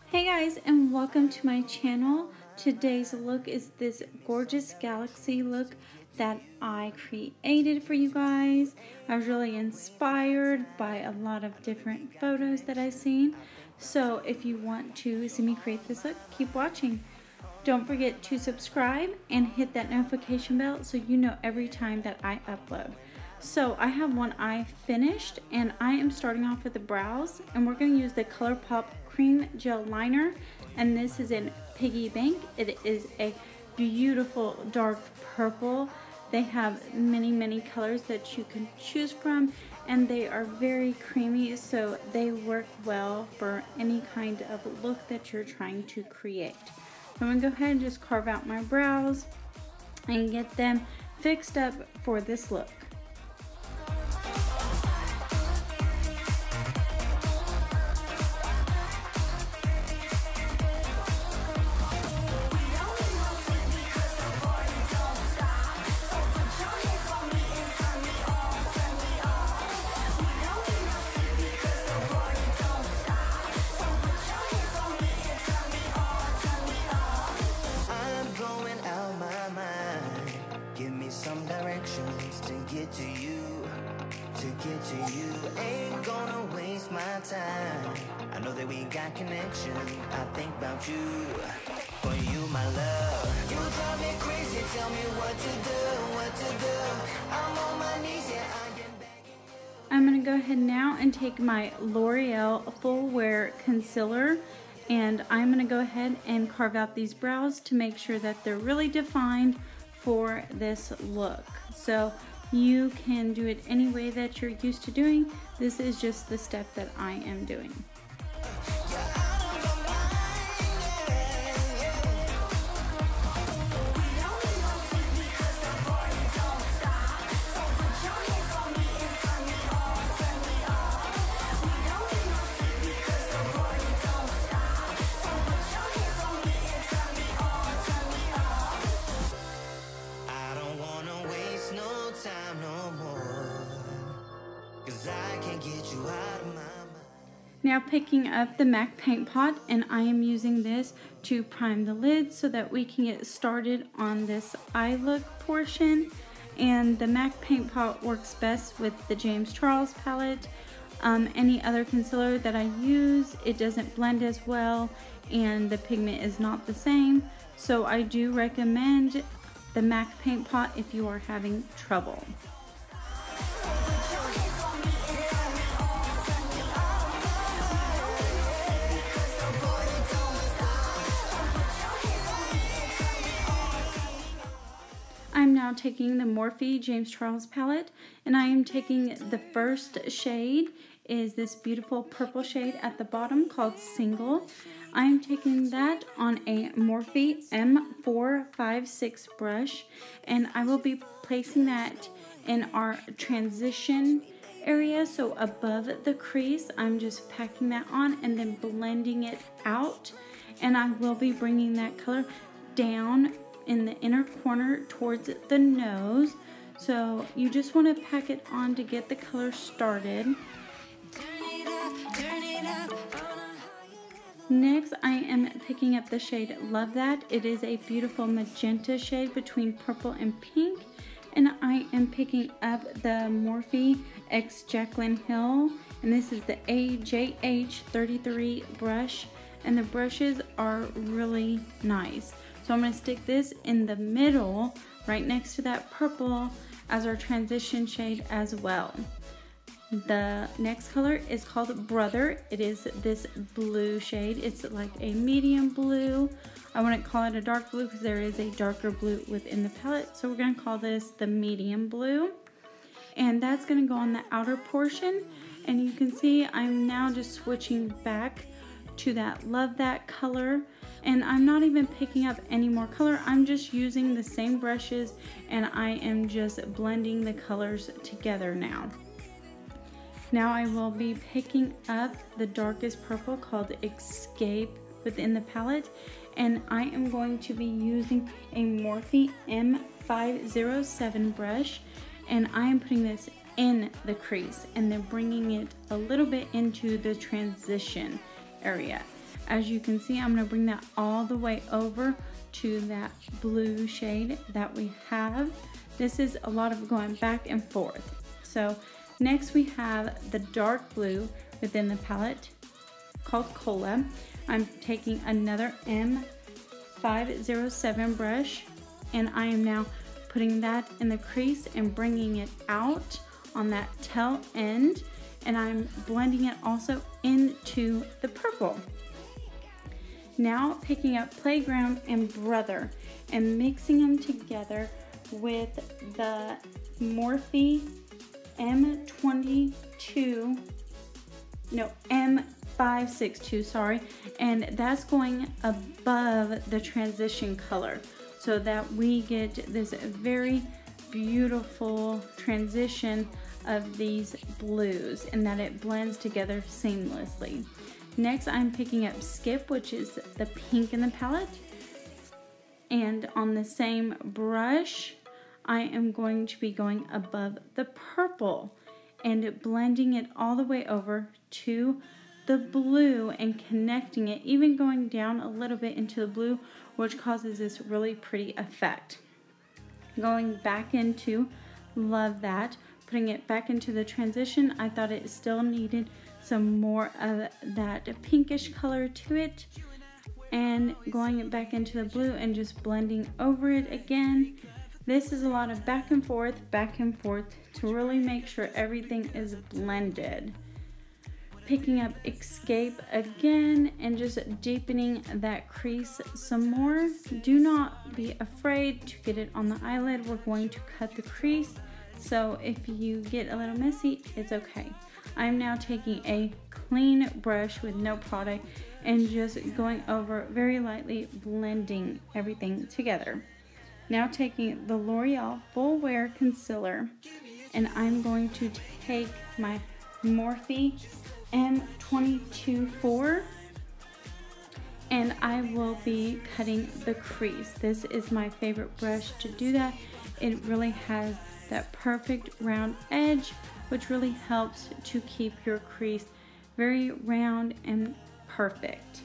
Hey guys, and welcome to my channel. Today's look is this gorgeous galaxy look that I created for you guys. I was really inspired by a lot of different photos that I've seen. So if you want to see me create this look, keep watching. Don't forget to subscribe and hit that notification bell so you know every time that I upload. So I have one eye finished and I am starting off with the brows, and we're going to use the Colourpop Creme Gel Liner, and this is in Piggy Bank. It is a beautiful dark purple. They have many colors that you can choose from, and they are very creamy, so they work well for any kind of look that you're trying to create. I'm going to go ahead and just carve out my brows and get them fixed up for this look. Ain't gonna waste my time. I know that we got connection. I think about you, for you my love. You drive me crazy, tell me what to do. I'm on my knees, yeah, I get begging you. I'm gonna go ahead now and take my L'Oreal Full Wear Concealer, and I'm gonna go ahead and carve out these brows to make sure that they're really defined for this look. So you can do it any way that you're used to doing. This is just the step that I am doing. Now picking up the MAC paint pot, and I am using this to prime the lid so that we can get started on this eye look portion. And the MAC paint pot works best with the JamesCharles palette. Any other concealer that I use, it doesn't blend as well and the pigment is not the same. So I do recommend the MAC paint pot if you are having trouble. I'm now taking the MorpheXJames Palette, and I am taking the first shade is this beautiful purple shade at the bottom called Single. I am taking that on a Morphe M456 brush, and I will be placing that in our transition area, so above the crease. I'm just packing that on and then blending it out, and I will be bringing that color down in the inner corner towards the nose. So you just want to pack it on to get the color started. Next, I am picking up the shade Love That. It is a beautiful magenta shade between purple and pink. And I am picking up the Morphe X Jaclyn Hill. And this is the AJH33 brush. And the brushes are really nice. So I'm going to stick this in the middle, right next to that purple, as our transition shade as well. The next color is called Brother. It is this blue shade. It's like a medium blue. I wouldn't call it a dark blue because there is a darker blue within the palette. So we're going to call this the medium blue. And that's going to go on the outer portion. And you can see I'm now just switching back to that Love That color. And I'm not even picking up any more color. I'm just using the same brushes and I am just blending the colors together now. Now I will be picking up the darkest purple called Escape within the palette, and I am going to be using a Morphe M507 brush, and I am putting this in the crease and then bringing it a little bit into the transition area. As you can see, I'm going to bring that all the way over to that blue shade that we have. This is a lot of going back and forth. So next we have the dark blue within the palette called Cola. I'm taking another M507 brush, and I am now putting that in the crease and bringing it out on that tail end, and I'm blending it also into the purple. Now picking up Playground and Brother and mixing them together with the Morphe M562, sorry, and that's going above the transition color so that we get this very beautiful transition of these blues and that it blends together seamlessly. Next, I'm picking up Skip, which is the pink in the palette, and on the same brush I am going to be going above the purple and blending it all the way over to the blue and connecting it, even going down a little bit into the blue, which causes this really pretty effect. Going back into, love that, putting it back into the transition. I thought it still needed some more of that pinkish color to it, and going back into the blue and just blending over it again. This is a lot of back and forth to really make sure everything is blended. Picking up Escape again and just deepening that crease some more. Do not be afraid to get it on the eyelid. We're going to cut the crease, so if you get a little messy, it's okay. I'm now taking a clean brush with no product and just going over very lightly, blending everything together. Now taking the L'Oreal Full Wear Concealer, and I'm going to take my Morphe M224 and I will be cutting the crease. This is my favorite brush to do that. It really has that perfect round edge, which really helps to keep your crease very round and perfect.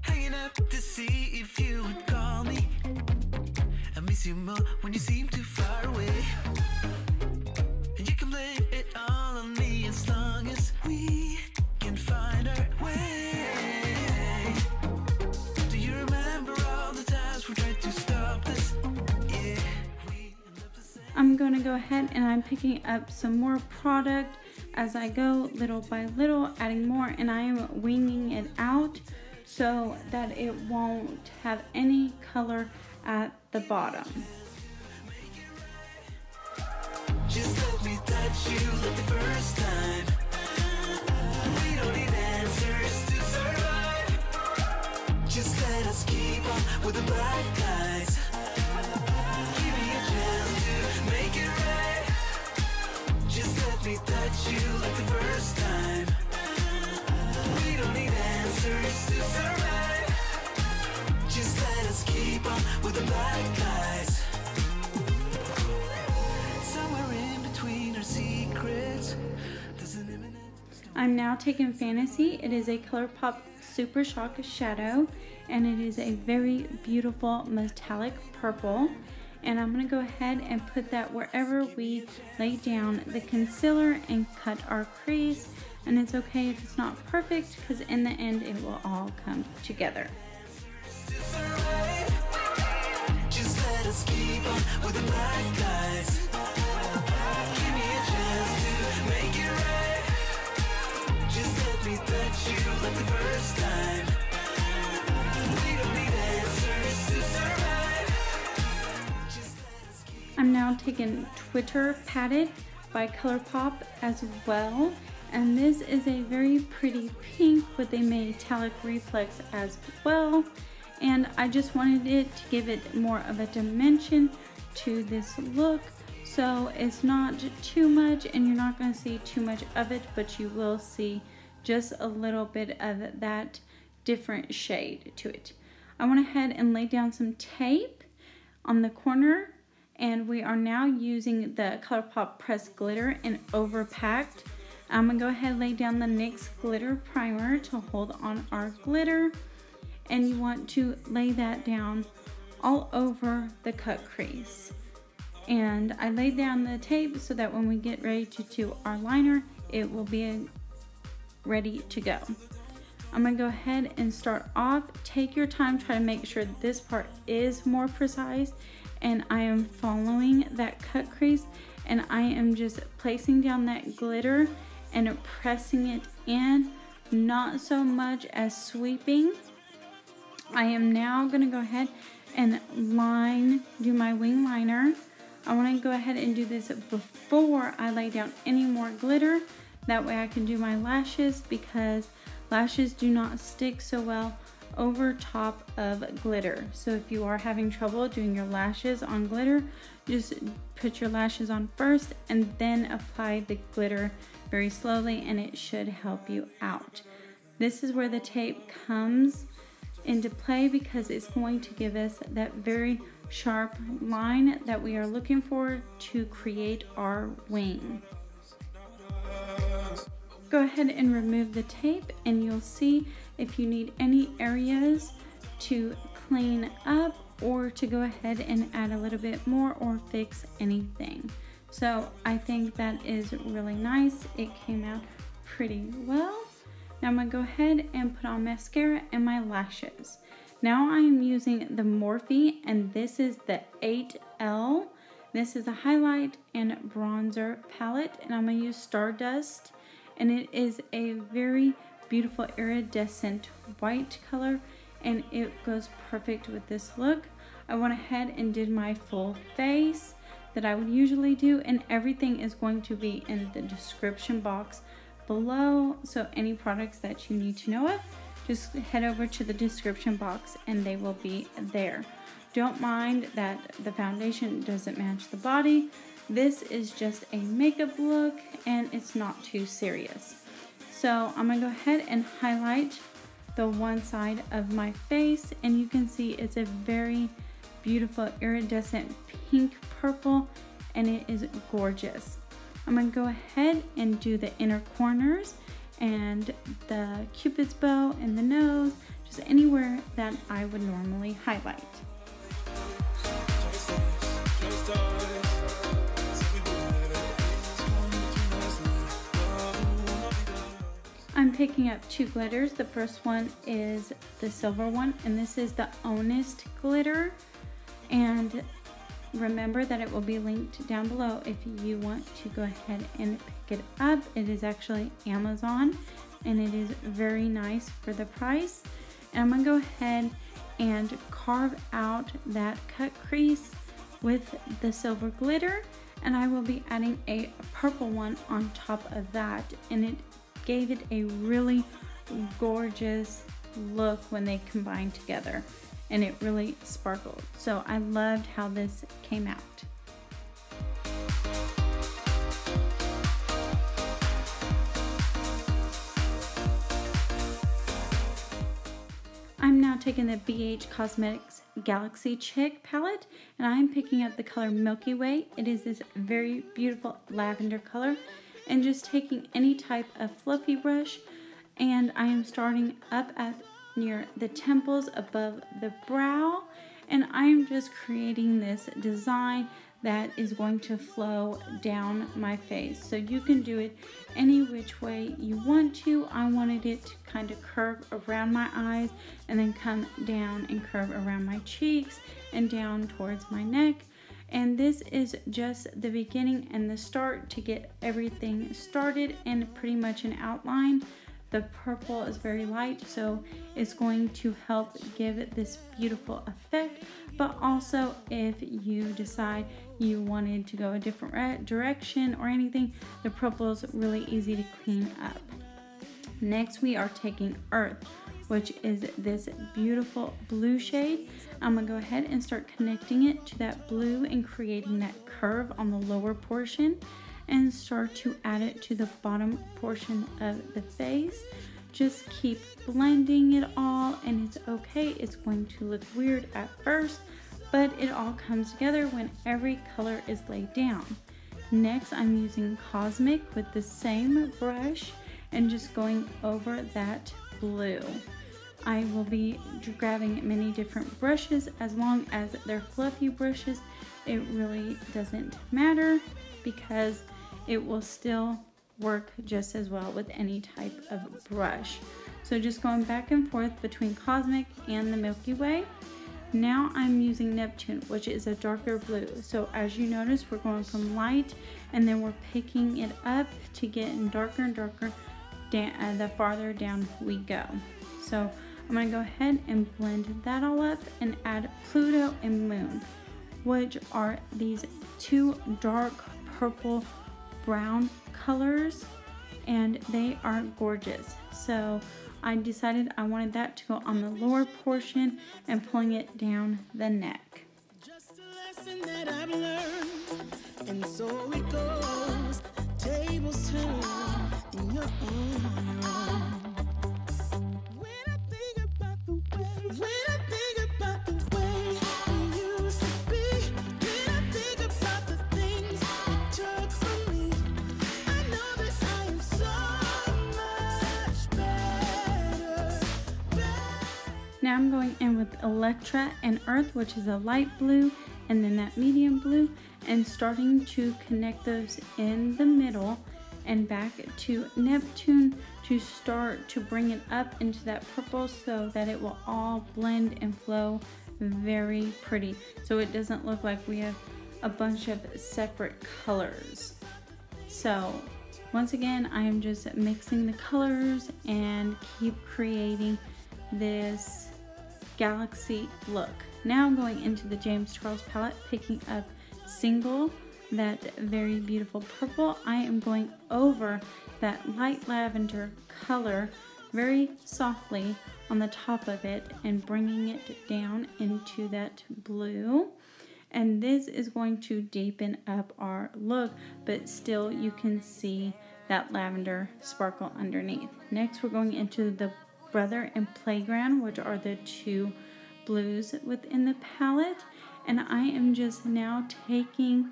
Hanging up to see if you would call me. I miss you more when you seem too far away. And you can blame it all on me as long as we can find our way. Do you remember all the times we tried to stop this? Yeah. I'm going to go ahead and I'm picking up some more product as I go, little by little, adding more, and I am winging it out so that it won't have any color at the bottom. Just let me touch you like the first time. We don't need answers to survive. Just let us keep on with the black guys. Give me a chance to make it right. Just let me touch you like the first time. We don't need answers to survive. Just let us keep on with the black guys. Somewhere in between our secrets, there's an imminent storm. I'm now taking Fantasy. It is a Colourpop Super Shock Shadow, and it is a very beautiful metallic purple. And I'm going to go ahead and put that wherever we lay down the concealer and cut our crease. And it's okay if it's not perfect, because in the end it will all come together. Just let us keep on with the black guys. Give me a chance to make it right. Just let me touch you like the first time. We don't need answers to survive. Just let us keep. I'm now taking Twitter Padded by Colourpop as well. And this is a very pretty pink with a metallic reflex as well. And I just wanted it to give it more of a dimension to this look. So it's not too much and you're not going to see too much of it, but you will see just a little bit of that different shade to it. I went ahead and laid down some tape on the corner, and we are now using the Colourpop Pressed Glitter and Overpacked. I'm gonna go ahead and lay down the NYX Glitter Primer to hold on our glitter, and you want to lay that down all over the cut crease. And I laid down the tape so that when we get ready to do our liner, it will be ready to go. I'm gonna go ahead and start off. Take your time, try to make sure this part is more precise, and I am following that cut crease, and I am just placing down that glitter and pressing it in, not so much as sweeping. I am now gonna go ahead and do my wing liner. I want to go ahead and do this before I lay down any more glitter. That way I can do my lashes, because lashes do not stick so well over top of glitter. So if you are having trouble doing your lashes on glitter, just put your lashes on first and then apply the glitter very slowly, and it should help you out. This is where the tape comes into play, because it's going to give us that very sharp line that we are looking for to create our wing. Go ahead and remove the tape, and you'll see if you need any areas to clean up or to go ahead and add a little bit more or fix anything. So I think that is really nice. It came out pretty well. Now I'm gonna go ahead and put on mascara and my lashes. Now I'm using the Morphe, and this is the e.l.f. This is a highlight and bronzer palette, and I'm gonna use Stardust, and it is a very beautiful iridescent white color, and it goes perfect with this look. I went ahead and did my full face that I would usually do, and everything is going to be in the description box below, so any products that you need to know of, just head over to the description box and they will be there. Don't mind that the foundation doesn't match the body. This is just a makeup look, and it's not too serious. So I'm gonna go ahead and highlight the one side of my face, and you can see it's a very beautiful iridescent pink purple, and it is gorgeous. I'm gonna go ahead and do the inner corners and the cupid's bow and the nose, just anywhere that I would normally highlight. I'm picking up two glitters. The first one is the silver one, and this is the Ownest glitter. And remember that it will be linked down below if you want to go ahead and pick it up. It is actually Amazon, and it is very nice for the price. And I'm gonna go ahead and carve out that cut crease with the silver glitter, and I will be adding a purple one on top of that, and it gave it a really gorgeous look when they combined together, and it really sparkled. So I loved how this came out. I'm now taking the BHCosmetics Galaxy Chic palette, and I'm picking up the color Milky Way. It is this very beautiful lavender color, and just taking any type of fluffy brush, and I am starting up at near the temples above the brow, and I am just creating this design that is going to flow down my face. So you can do it any which way you want to. I wanted it to kind of curve around my eyes and then come down and curve around my cheeks and down towards my neck. And this is just the beginning and the start to get everything started and pretty much an outline. The purple is very light, so it's going to help give it this beautiful effect. But also, if you decide you wanted to go a different direction or anything, the purple is really easy to clean up. Next, we are taking Earth, which is this beautiful blue shade. I'm gonna go ahead and start connecting it to that blue and creating that curve on the lower portion, and start to add it to the bottom portion of the face. Just keep blending it all, and it's okay. It's going to look weird at first, but it all comes together when every color is laid down. Next, I'm using Cosmic with the same brush and just going over that blue. I will be grabbing many different brushes. As long as they're fluffy brushes, it really doesn't matter because it will still work just as well with any type of brush. So just going back and forth between Cosmic and the Milky Way. Now I'm using Neptune, which is a darker blue. So as you notice, we're going from light and then we're picking it up to get darker and darker the farther down we go. So I'm going to go ahead and blend that all up and add Pluto and Moon, which are these two dark purple brown colors, and they are gorgeous. So I decided I wanted that to go on the lower portion and pulling it down the neck. Just a lesson that I've learned, and so it goes. Tables turn, and you're on your own. When I think about the way we used to be, when I think about the things you took from me, I know that I am so much better. Now I'm going in with Electra and Earth, which is a light blue, and then that medium blue, and starting to connect those in the middle and back to Neptune to start to bring it up into that purple so that it will all blend and flow very pretty. So it doesn't look like we have a bunch of separate colors. So once again, I am just mixing the colors and keep creating this galaxy look. Now I'm going into the James Charles palette, picking up Single, that very beautiful purple. I am going over that light lavender color very softly on the top of it and bringing it down into that blue. And this is going to deepen up our look, but still you can see that lavender sparkle underneath. Next, we're going into the Brother and Playground, which are the two blues within the palette. And I am just now taking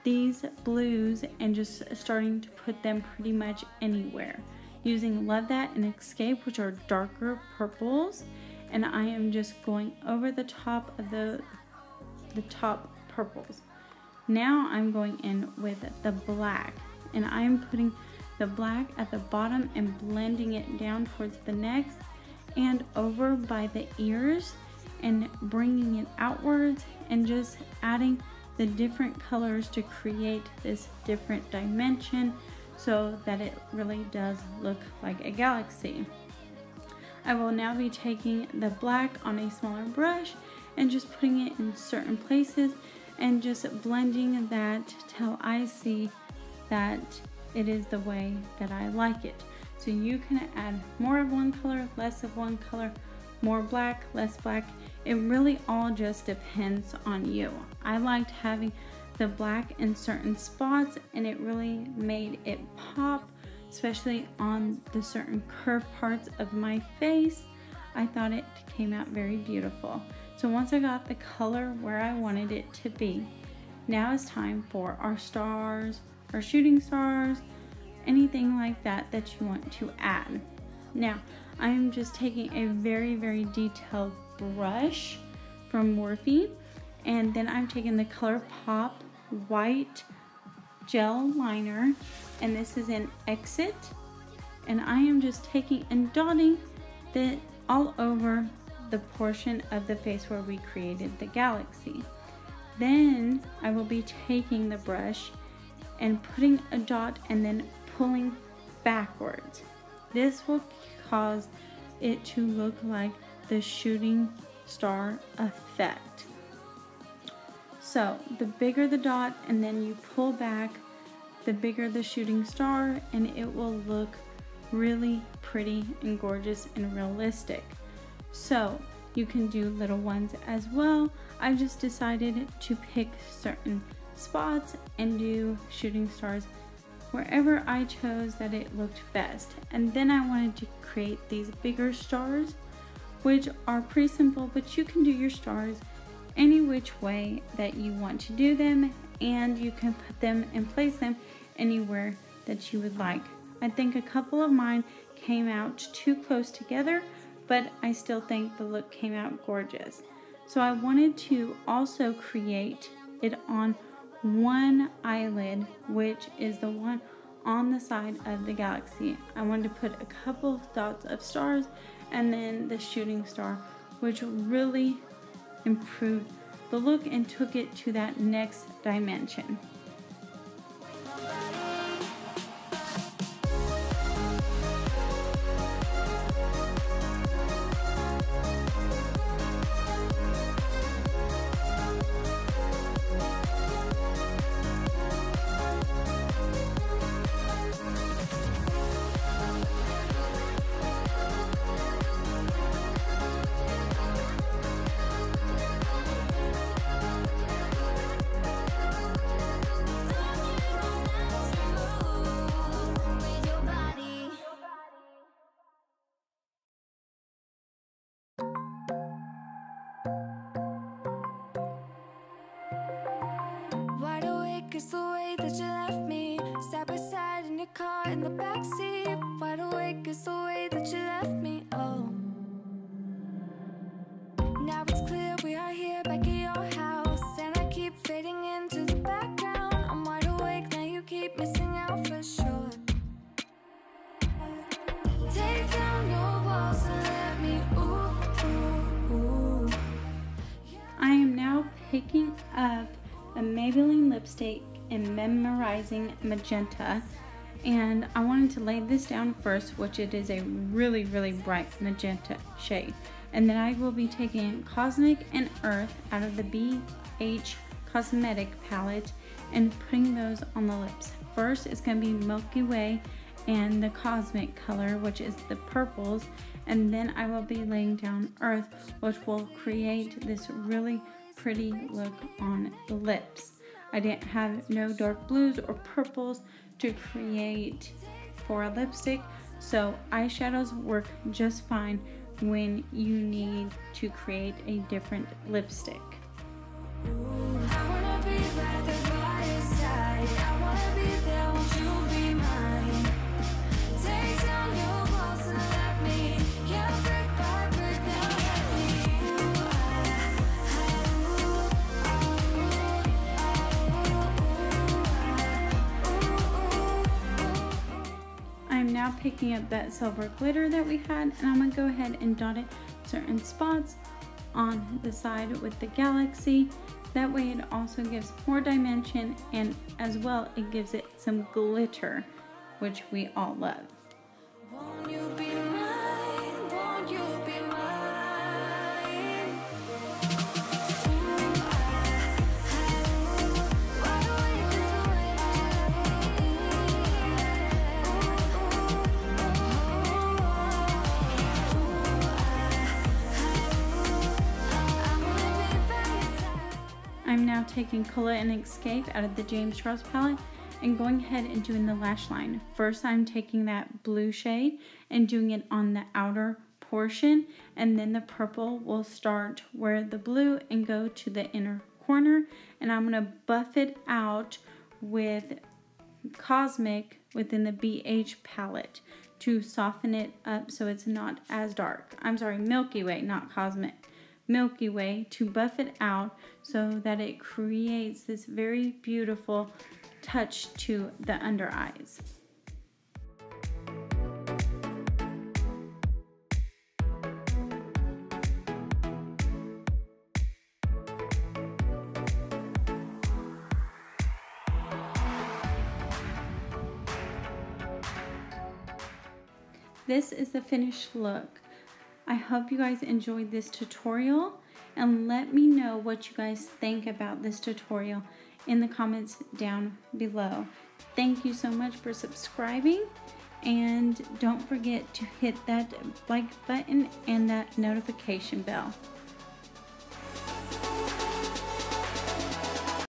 these blues and just starting to put them pretty much anywhere. Using Love That and Escape, which are darker purples. And I am just going over the top of the top purples. Now I'm going in with the black, and I am putting the black at the bottom and blending it down towards the neck and over by the ears and bringing it outwards and just adding the different colors to create this different dimension so that it really does look like a galaxy. I will now be taking the black on a smaller brush and just putting it in certain places and just blending that till I see that it is the way that I like it. So you can add more of one color, less of one color, more black, less black. It really all just depends on you. I liked having the black in certain spots and it really made it pop, especially on the certain curved parts of my face. I thought it came out very beautiful. So once I got the color where I wanted it to be, now it's time for our stars, our shooting stars, anything like that that you want to add. Now, I am just taking a very, very detailed brush from Morphe, and then I'm taking the Colourpop White Gel Liner, and this is in Exit, and I am just taking and dotting it all over the portion of the face where we created the galaxy. Then I will be taking the brush and putting a dot and then pulling backwards. This will cause it to look like the shooting star effect. So the bigger the dot and then you pull back, the bigger the shooting star, and it will look really pretty and gorgeous and realistic. So you can do little ones as well. I just decided to pick certain spots and do shooting stars wherever I chose that it looked best. And then I wanted to create these bigger stars, which are pretty simple, but you can do your stars any which way that you want to do them, and you can put them and place them anywhere that you would like. I think a couple of mine came out too close together, but I still think the look came out gorgeous. So I wanted to also create it on one eyelid, which is the one on the side of the galaxy. I wanted to put a couple of dots of stars and then the shooting star, which really improved the look and took it to that next dimension. Wide awake is the way that you left me, side by side in your car in the backseat. Wide awake is the way that you left me, oh. Now it's clear we are here back at your house, and I keep fading into the background. I'm wide awake, now you keep missing out for sure. Take down your walls and let me, ooh, ooh, ooh. I am now picking up a Maybelline lipstick in Mesmerizing Magenta, and I wanted to lay this down first, which it is a really bright magenta shade, and then I will be taking Cosmic and Earth out of the BHCosmetic palette and putting those on the lips. First it's going to be Milky Way and the Cosmic color, which is the purples, and then I will be laying down Earth, which will create this really pretty look on the lips. I didn't have no dark blues or purples to create for a lipstick, so eyeshadows work just fine when you need to create a different lipstick. Now picking up that silver glitter that we had, and I'm going to go ahead and dot it certain spots on the side with the galaxy. That way it also gives more dimension, and as well it gives it some glitter, which we all love. Won't you be mine? Won't you be mine? I'm now taking Color and Escape out of the JamesCharles palette and going ahead and doing the lash line. First I'm taking that blue shade and doing it on the outer portion, and then the purple will start where the blue and go to the inner corner, and I'm going to buff it out with Cosmic within the BH palette to soften it up so it's not as dark. I'm sorry, Milky Way, not Cosmic. Milky Way, to buff it out so that it creates this very beautiful touch to the under eyes. This is the finished look. I hope you guys enjoyed this tutorial, and let me know what you guys think about this tutorial in the comments down below. Thank you so much for subscribing, and don't forget to hit that like button and that notification bell.